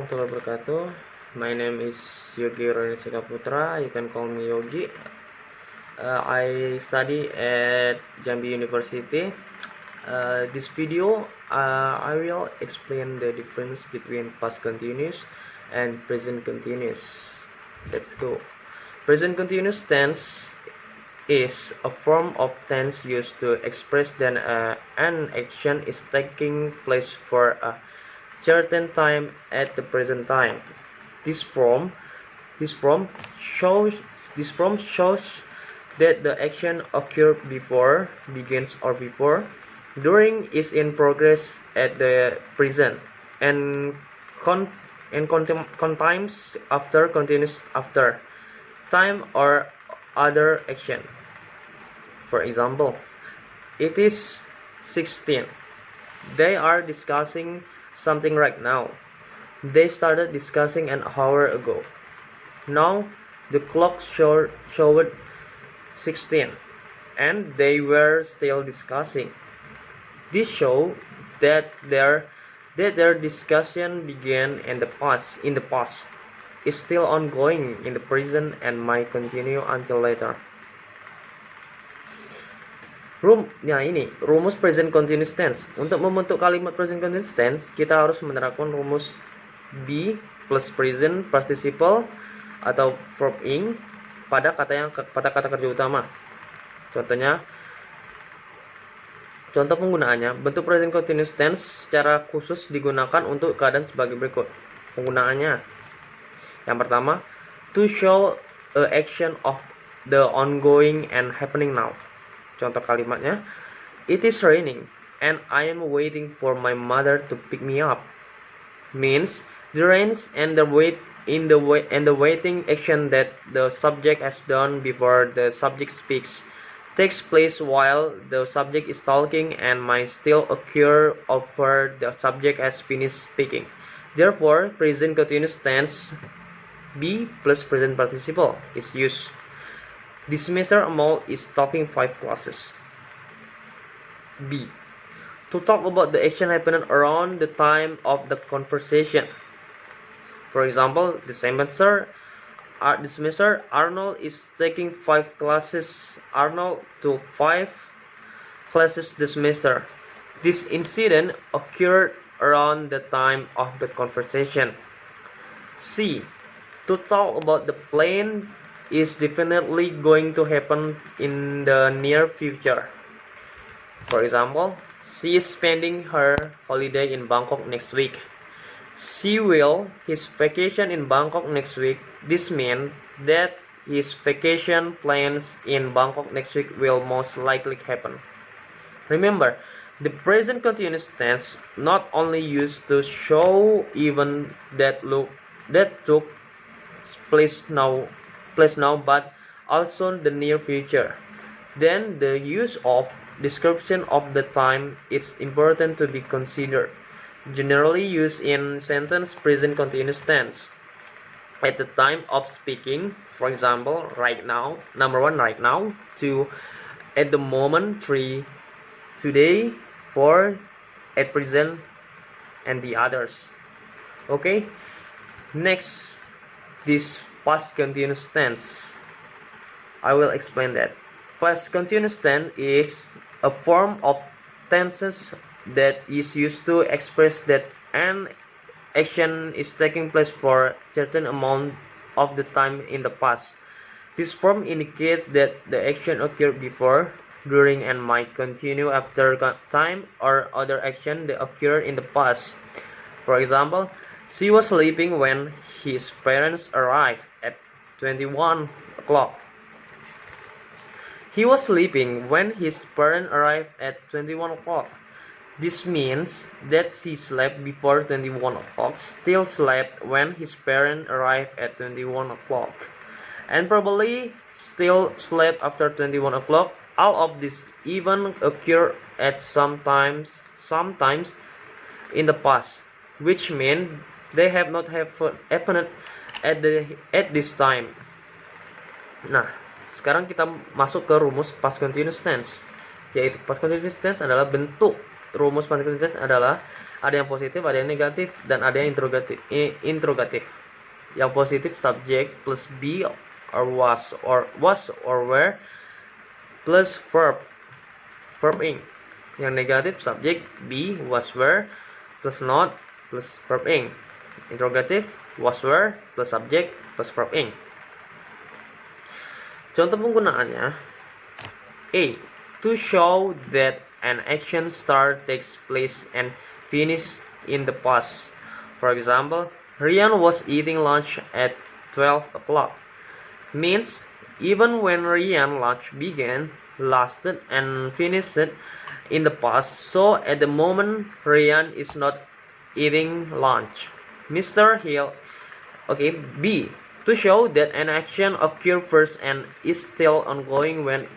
warahmatullahi wabarakatuh. My name is Yogi Ronisika Putra. You can call me Yogi. I study at Jambi University. This video, I will explain the difference between past continuous and present continuous. Let's go. Present continuous tense is a form of tense used to express that an action is taking place for a certain time at the present time. This form shows that the action occurred before, begins, or before, during, is in progress at the present, and contimes after, continuous after, time or other action. For example, it is 16. They are discussing something right now. They started discussing an hour ago. Now the clock showed 16 and they were still discussing. This shows that their discussion began in the past, is still ongoing in the present, and might continue until later. Ini rumus present continuous tense. Untuk membentuk kalimat present continuous tense, kita harus menerapkan rumus be plus present participle atau verb ing pada kata kerja utama. Contoh penggunaannya, bentuk present continuous tense secara khusus digunakan untuk keadaan sebagai berikut. Penggunaannya, yang pertama, to show a action of the ongoing and happening now. Contoh kalimatnya, it is raining and I am waiting for my mother to pick me up. Means the rains and the waiting action that the subject has done before the subject speaks takes place while the subject is talking and might still occur after the subject has finished speaking. Therefore, present continuous tense be plus present participle is used. This semester Amal is taking 5 classes. B. To talk about the action happening around the time of the conversation. For example, this semester Arnold is taking 5 classes. Arnold took 5 classes this semester. This incident occurred around the time of the conversation. C. To talk about the plane is definitely going to happen in the near future. For example, she is spending her holiday in Bangkok next week. She will his vacation in Bangkok next week. This means that his vacation plans in Bangkok next week will most likely happen. Remember, the present continuous tense not only used to show event that took place now, but also the near future. Then the use of description of the time is important to be considered. Generally used in sentence present continuous tense. At the time of speaking, for example, right now, number 1, right now. 2, at the moment. 3, today. 4, at present, and the others. Okay, next, this past continuous tense. I will explain that. Past continuous tense is a form of tenses that is used to express that an action is taking place for a certain amount of the time in the past. This form indicates that the action occurred before, during, and might continue after time or other action that occurred in the past. For example, she was sleeping when his parents arrived at 21 o'clock. He was sleeping when his parents arrived at 21 o'clock. This means that he slept before 21 o'clock, still slept when his parents arrived at 21 o'clock, and probably still slept after 21 o'clock. All of this even occur at sometimes in the past, which means they have not happened at this time. Nah, sekarang kita masuk ke rumus past continuous tense, yaitu past continuous tense adalah bentuk rumus past continuous tense adalah Ada yang positif, ada yang negatif, dan ada yang interrogatif. Yang positif subject plus be or was or were plus verb ing. Yang negatif subject be was were plus not plus verb ing. Interrogative was were plus subject plus verb ing. Contoh penggunaannya: A. To show that an action start takes place and finish in the past. For example, Ryan was eating lunch at 12 o'clock. Means even when Ryan lunch began, lasted, and finished in the past, so at the moment Ryan is not eating lunch. Mr. Hill. Okay, B. To show that an action occurred first and is still ongoing when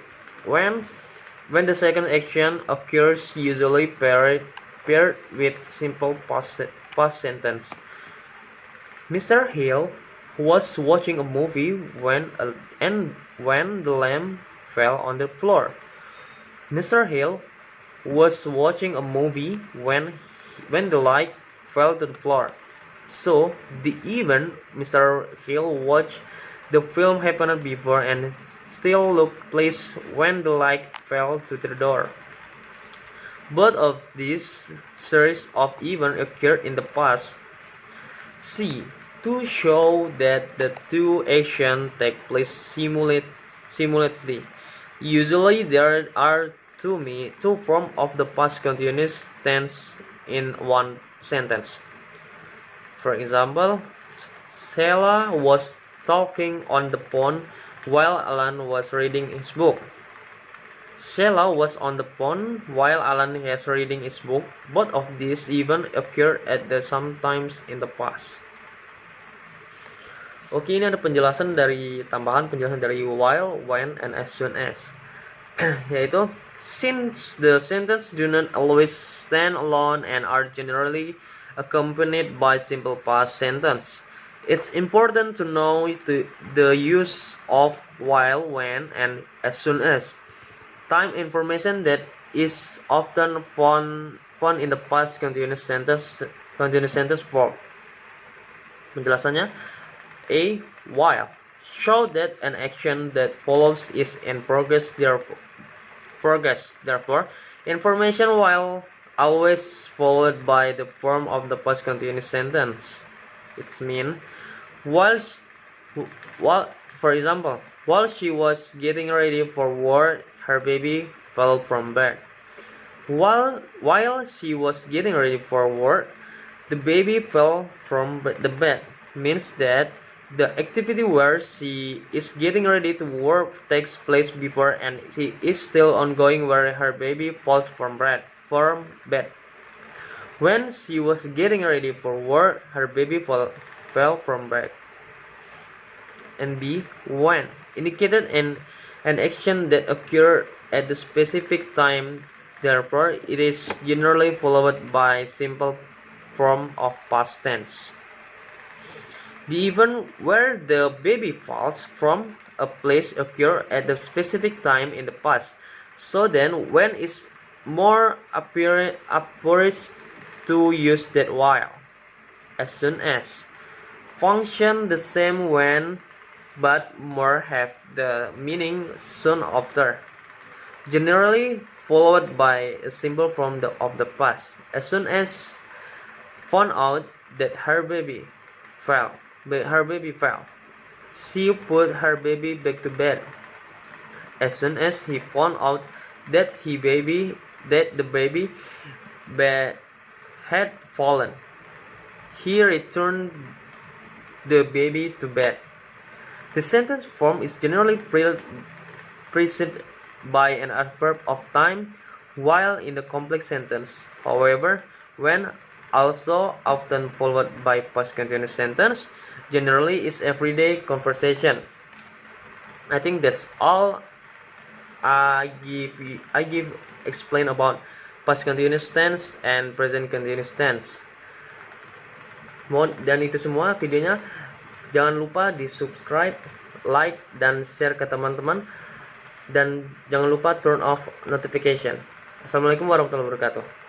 the second action occurs, usually paired with simple past sentence. Mr. Hill was watching a movie when the lamp fell on the floor. Mr. Hill was watching a movie when the light fell to the floor. So, the event Mr. Hill watched the film happened before and still took place when the light fell to the door. Both of these series of events occurred in the past. C. To show that the two actions take place simultaneously. Usually there are two forms of the past continuous tense in one sentence. For example, Sheila was talking on the phone while Alan was reading his book. Sheila was on the phone while Alan was reading his book. Both of these events occur at the same times in the past. Oke, ini ada penjelasan dari while, when, and as soon as. Yaitu, since the sentence do not always stand alone and are generally accompanied by simple past sentence, it's important to know the use of while, when, and as soon as. Time information that is often found in the past continuous sentence form. Penjelasannya: A. While. Show that an action that follows is in progress. Therefore, information while always followed by the form of the past continuous sentence. It's mean for example, while she was getting ready for work, her baby fell from bed. While she was getting ready for work, the baby fell from the bed. Means that the activity where she is getting ready to work takes place before and she is still ongoing where her baby falls from bed. When she was getting ready for work, her baby fell from bed. And B. When. Indicated an action that occurred at the specific time. Therefore, it is generally followed by simple form of past tense. The event where the baby falls from a place occur at the specific time in the past. So then, when is more appropriate to use that while. As soon as. Function the same when, but more have the meaning soon after. Generally followed by a symbol from of the past. As soon as found out that her baby fell. She put her baby back to bed. As soon as he found out that the baby had fallen, he returned the baby to bed. The sentence form is generally preceded by an adverb of time, while in the complex sentence. However, when also often followed by past continuous sentence, generally is everyday conversation. I think that's all I give explain about past continuous tense and present continuous tense. Dan itu semua videonya. Jangan lupa di subscribe, like, dan share ke teman-teman. Dan jangan lupa turn off notification. Assalamualaikum warahmatullahi wabarakatuh.